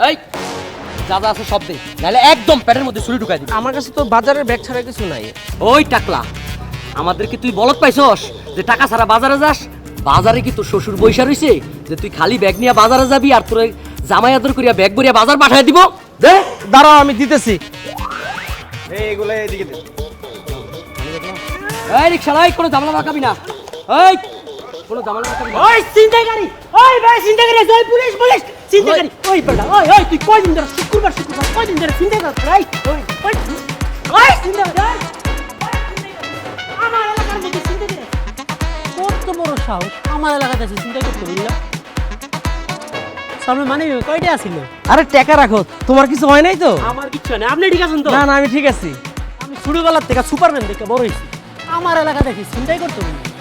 এই যা যা আছে সব দে, নাহলে একদম পেটের মধ্যে ছুরি ঢুকাই দিবি। আমার কাছে তো বাজারের ব্যাগ ছাড়া কিছু নাই। ওই টাকলা, আমাদেরকে তুই বলত পাইছস যে টাকা ছাড়া বাজারে যাস? বাজারে কি তোর শ্বশুর বৈশা রইছে যে তুই খালি ব্যাগ নিয়ে বাজারে যাবি আর তোর জামাই আদর করিয়া ব্যাগ ভরিয়া বাজার পাঠায় দিব? দে। দাঁড়াও আমি দিতেছি। এইগুলো এদিকে দে। এই রিকশা লাই, কোনো ঝামেলা রাখাবি না। এই কোনো ঝামেলা রাখাবি না। ওই চিন্তাকারী, ওই ভাই চিন্তাকারী, ওই পুলিশ পুলিশ চিন্তাকারী, ওই বেটা, ওই ওই তুই কয়দিন ধরে শুক্রবার কয়দিন ধরে চিন্তা করছ? ওই ওই ওই ওই চিন্তাকারী, আমার এলাকার মধ্যে চিন্তাকারী কত বড় সাহস, আমার এলাকাতে এসে চিন্তা করতে বললাম। সামনে মানে কয়টা আছিল? আরে টাকা রাখো, তোমার কিছু হয় নাই তো? আমার কিচ্ছু নেই, আপনি ঠিক আছেন তো? না না আমি ঠিক আছি। আমি ছোটবেলার থেকে সুপারম্যান দেখে বড় হয়েছি, আমার এলাকা দেখি চিন্তাই করতে বললাম।